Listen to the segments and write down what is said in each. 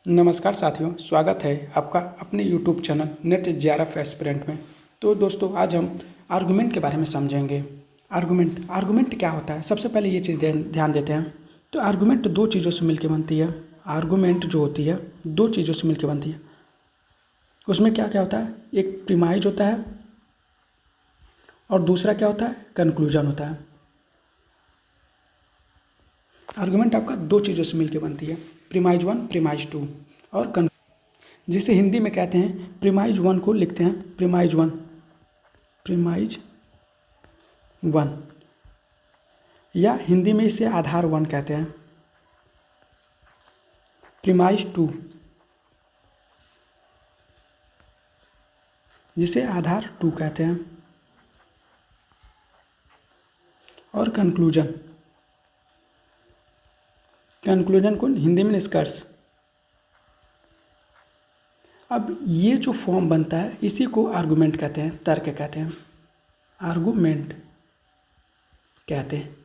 नमस्कार साथियों, स्वागत है आपका अपने YouTube channel net JRF aspirant में। तो दोस्तों, आज हम आर्गुमेंट के बारे में समझेंगे। आर्गुमेंट क्या होता है, सबसे पहले ये चीज़ ध्यान देते हैं। तो आर्गुमेंट दो चीज़ों से मिलकर बनती है। आर्गुमेंट जो होती है दो चीज़ों से मिलकर बनती है। उसमें क्या क्या होता है, एक प्रीमाइज होता है और दूसरा क्या होता है, कंक्लूजन होता है। आर्गुमेंट आपका दो चीज़ों से मिलकर बनती है, प्रीमाइज 1, प्रीमाइज 2 और जिसे हिंदी में कहते हैं प्रीमाइज 1 को लिखते हैं प्रीमाइज 1, प्रीमाइज 1, या हिंदी में इसे आधार 1 कहते हैं। प्रीमाइज 2 जिसे आधार 2 कहते हैं। और कंक्लूजन को हिंदी में निष्कर्ष। अब ये जो फॉर्म बनता है इसी को आर्गुमेंट कहते हैं, तर्क कहते हैं, आर्गुमेंट कहते हैं।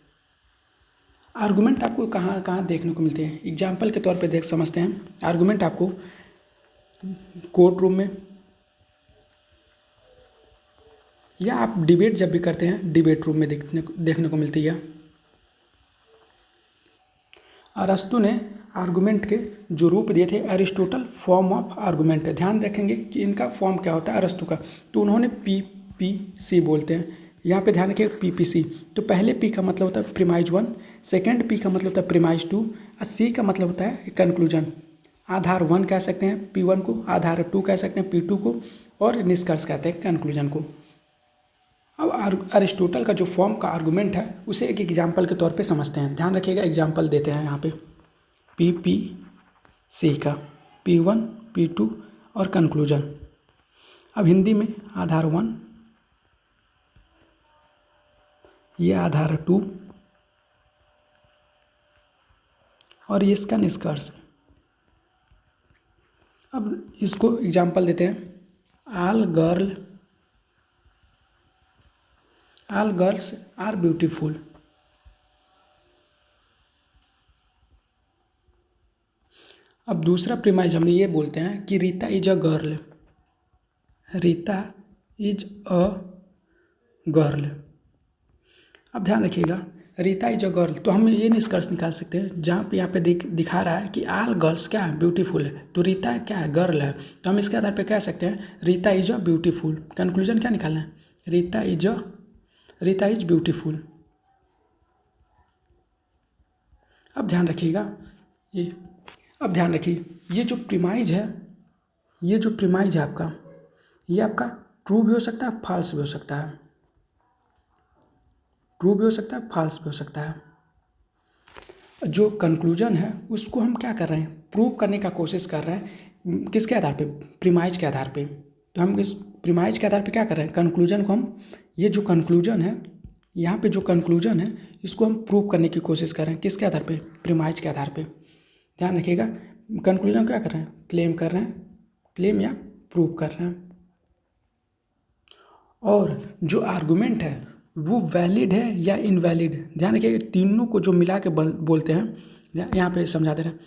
आर्गुमेंट आपको कहाँ कहाँ देखने को मिलते हैं, एग्जाम्पल के तौर पे देख समझते हैं। आर्गुमेंट आपको कोर्ट रूम में, या आप डिबेट जब भी करते हैं डिबेट रूम में देखने को मिलती है। अरस्तु ने आर्गुमेंट के जो रूप दिए थे, एरिस्टोटल फॉर्म ऑफ आर्गुमेंट है। ध्यान रखेंगे कि इनका फॉर्म क्या होता है अरस्तु का, तो उन्होंने PPC बोलते हैं। यहाँ पे ध्यान रखिए PPC। तो पहले P का मतलब होता है प्रीमाइज 1, सेकेंड P का मतलब होता है प्रीमाइज 2 और C का मतलब होता है कंक्लूजन। आधार 1 कह सकते हैं P1 को, आधार 2 कह सकते हैं P2 को, और निष्कर्ष कहते हैं कंक्लूजन को। अब अरिस्टोटल का जो फॉर्म का आर्गुमेंट है उसे एक एग्जाम्पल के तौर पे समझते हैं। ध्यान रखिएगा, एग्जाम्पल देते हैं यहाँ पे PPC का, P1, P2 और कंक्लूजन। अब हिंदी में आधार 1, ये आधार 2 और ये इसका निष्कर्ष। अब इसको एग्जाम्पल देते हैं। All girls are beautiful. अब दूसरा प्रीमाइज हम ये बोलते हैं कि Rita is a girl, Rita is a girl. अब ध्यान रखिएगा, रीता इज अ गर्ल, तो हम ये निष्कर्ष निकाल सकते हैं जहाँ पे यहाँ पे दिखा रहा है कि ऑल गर्ल्स क्या है, ब्यूटीफुल है, तो रीता क्या है, गर्ल है, तो हम इसके आधार पे कह सकते हैं Rita is a beautiful. Conclusion क्या निकालना है, रीता इज ब्यूटीफुल। अब ध्यान रखिएगा ये जो प्रीमाइज है, आपका, ये आपका ट्रू भी हो सकता है, फॉल्स भी हो सकता है, फॉल्स भी हो सकता है। जो कंक्लूजन है उसको हम क्या कर रहे हैं, प्रूव करने का कोशिश कर रहे हैं। किसके आधार पे, प्रीमाइज के आधार पे। तो हम इस प्रीमाइज के आधार पे क्या कर रहे हैं, कंक्लूजन को हम, ये जो कंक्लूजन है, यहाँ पे जो कंक्लूजन है इसको हम प्रूव करने की कोशिश कर रहे हैं। किसके आधार पे, प्रीमाइज के आधार पे। ध्यान रखिएगा, कंक्लूजन क्या कर रहे हैं, क्लेम कर रहे हैं, क्लेम या प्रूव कर रहे हैं। और जो आर्गुमेंट है वो वैलिड है या इनवैलिड। ध्यान रखिए, तीनों को जो मिला के बोलते हैं, यहाँ पे समझा दे रहे हैं।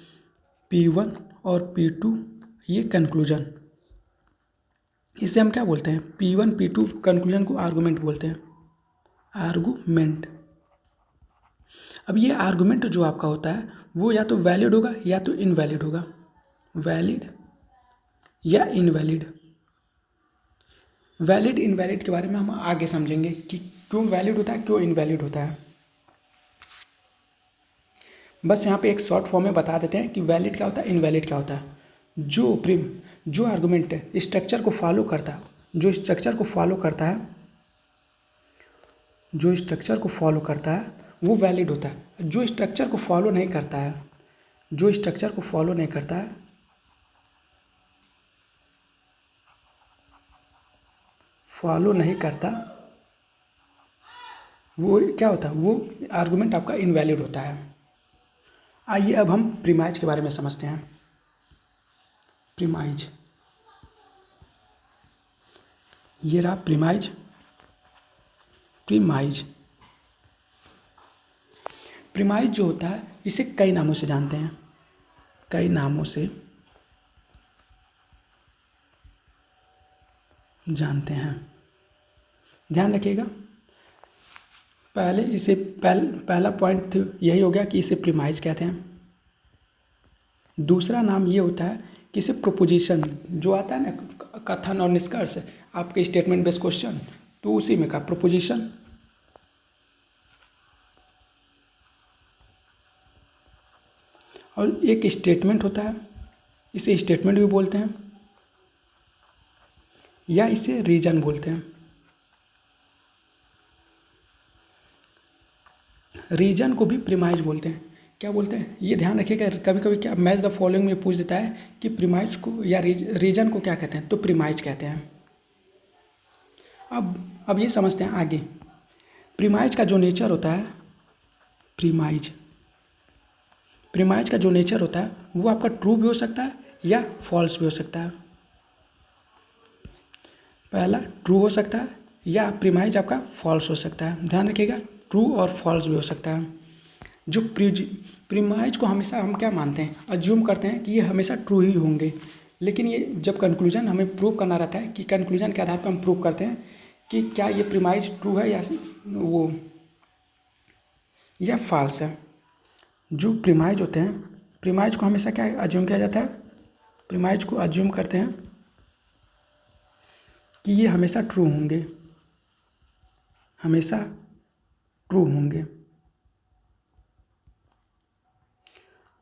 P1 और P2 ये कंक्लूजन, इसे हम क्या बोलते हैं, P1 P2 कंक्लूजन को आर्गुमेंट बोलते हैं, आर्गुमेंट। अब ये आर्गुमेंट जो आपका होता है वो या तो वैलिड होगा या तो इनवैलिड होगा, वैलिड या इनवैलिड। वैलिड इनवैलिड के बारे में हम आगे समझेंगे कि क्यों वैलिड होता है, क्यों इनवैलिड होता है। बस यहाँ पे एक शॉर्ट फॉर्म में बता देते हैं कि वैलिड क्या होता है, इनवैलिड क्या होता है। जो आर्गुमेंट है स्ट्रक्चर को फॉलो करता है, जो स्ट्रक्चर को फॉलो करता है वो वैलिड होता है। जो स्ट्रक्चर को फॉलो नहीं करता है, वो क्या होता है, वो आर्गुमेंट आपका इनवैलिड होता है। आइए अब हम प्रीमाइज के बारे में समझते हैं। प्रीमाइज, ये रहा प्रीमाइज। प्रीमाइज जो होता है इसे कई नामों से जानते हैं, कई नामों से। जानते हैं। ध्यान रखिएगा, पहले इसे पहला पॉइंट यही हो गया कि इसे प्रीमाइज कहते हैं। दूसरा नाम ये होता है कि इसे प्रोपोजिशन, जो आता है ना कथन और निष्कर्ष आपके स्टेटमेंट बेस्ड क्वेश्चन, तो उसी में का प्रोपोजिशन। और एक स्टेटमेंट होता है, इसे स्टेटमेंट भी बोलते हैं या इसे रीजन बोलते हैं। रीजन को भी प्रीमाइज बोलते हैं। क्या बोलते हैं ये ध्यान रखिएगा, कभी कभी क्या मैच द फॉलोइंग में पूछ देता है कि प्रीमाइज को या रीजन को क्या कहते हैं, तो प्रीमाइज कहते हैं। अब ये समझते हैं आगे। प्रीमाइज का जो नेचर होता है, प्रीमाइज का जो नेचर होता है वो आपका ट्रू भी हो सकता है या फॉल्स भी हो सकता है। पहला ट्रू हो सकता है या प्रीमाइज आपका फॉल्स हो सकता है। ध्यान रखिएगा, ट्रू और फॉल्स भी हो सकता है। जो प्रीमाइज को हमेशा हम क्या मानते हैं, अज्यूम करते हैं कि ये हमेशा ट्रू ही होंगे, लेकिन ये जब कंक्लूजन हमें प्रूव करना रहता है कि कंक्लूजन के आधार पर हम प्रूव करते हैं कि क्या ये प्रीमाइज ट्रू है या फॉल्स है। जो प्रीमाइज होते हैं, प्रीमाइज को हमेशा क्या अज्यूम किया जाता है, प्रीमाइज को अज्यूम करते हैं कि ये हमेशा ट्रू होंगे, हमेशा ट्रू होंगे।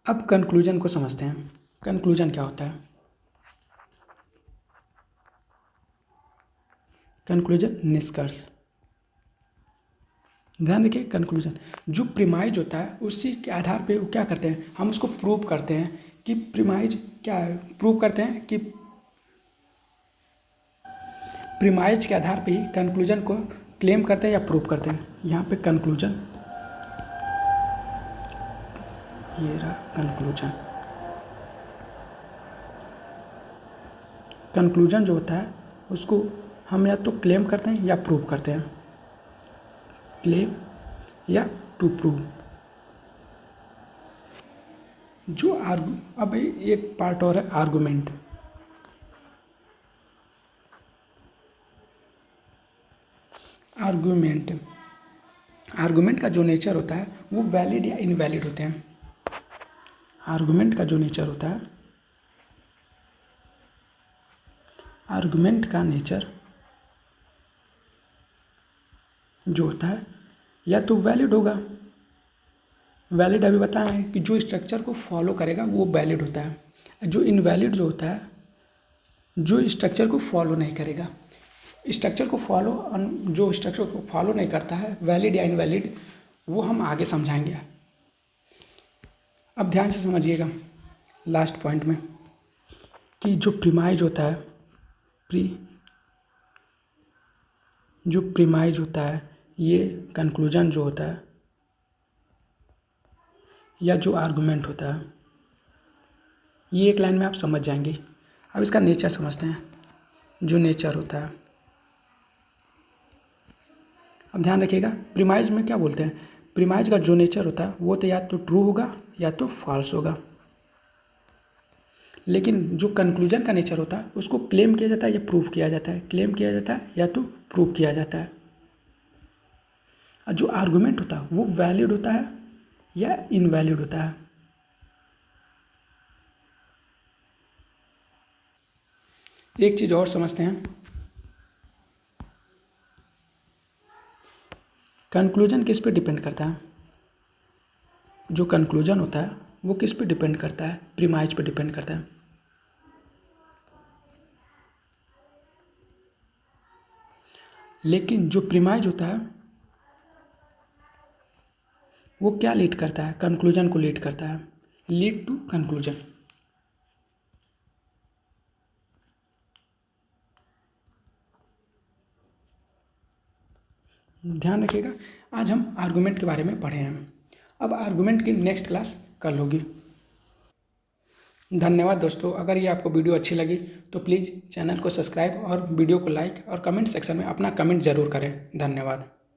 अब कंक्लूजन को समझते हैं। कंक्लूजन क्या होता है? कंक्लूजन निष्कर्ष। ध्यान रखिए, कंक्लूजन जो प्रीमाइज होता है उसी के आधार पे वो क्या करते हैं, हम उसको प्रूव करते हैं कि प्रीमाइज क्या है। प्रूव करते हैं कि प्रीमाइज के आधार पे ही कंक्लूजन को क्लेम करते हैं या प्रूव करते हैं। यहाँ पे कंक्लूजन, ये रहा कंक्लूजन। कंक्लूजन जो होता है उसको हम या तो क्लेम करते हैं या प्रूव करते हैं। क्लेम या टू प्रूव। जो अब एक पार्ट और है आर्गुमेंट। आर्गुमेंट का जो नेचर होता है वो वैलिड या इनवैलिड होते हैं। आर्गुमेंट का जो नेचर होता है, आर्गुमेंट का नेचर जो होता है या तो वैलिड होगा, वैलिड अभी बताएं कि जो स्ट्रक्चर को फॉलो करेगा वो वैलिड होता है। जो इनवैलिड जो होता है, जो स्ट्रक्चर को फॉलो नहीं करेगा। स्ट्रक्चर को जो स्ट्रक्चर को फॉलो नहीं करता है, वैलिड या इनवैलिड, वो हम आगे समझाएंगे। अब ध्यान से समझिएगा लास्ट पॉइंट में कि जो प्रीमाइज होता है, जो प्रीमाइज होता है, ये कंक्लूजन जो होता है या जो आर्गुमेंट होता है, ये एक लाइन में आप समझ जाएंगे। अब इसका नेचर समझते हैं, जो नेचर होता है। अब ध्यान रखिएगा, प्रीमाइज में क्या बोलते हैं, प्रीमाइज का जो नेचर होता है वो तो या तो ट्रू होगा या तो फॉल्स होगा। लेकिन जो कंक्लूजन का नेचर होता है उसको क्लेम किया जाता है या प्रूव किया जाता है। क्लेम किया जाता है या तो प्रूव किया जाता है। और जो आर्गुमेंट होता है वो वैलिड होता है या इनवैलिड होता है। एक चीज़ और समझते हैं, कंक्लूजन किस पे डिपेंड करता है। जो कंक्लूजन होता है वो किस पे डिपेंड करता है, प्रीमाइज पे डिपेंड करता है। लेकिन जो प्रीमाइज होता है वो क्या लीड करता है, कंक्लूजन को लीड करता है, लीड टू कंक्लूजन। ध्यान रखिएगा, आज हम आर्गुमेंट के बारे में पढ़े हैं। अब आर्गुमेंट की नेक्स्ट क्लास कल होगी। धन्यवाद दोस्तों। अगर ये आपको वीडियो अच्छी लगी तो प्लीज़ चैनल को सब्सक्राइब और वीडियो को लाइक और कमेंट सेक्शन में अपना कमेंट ज़रूर करें। धन्यवाद।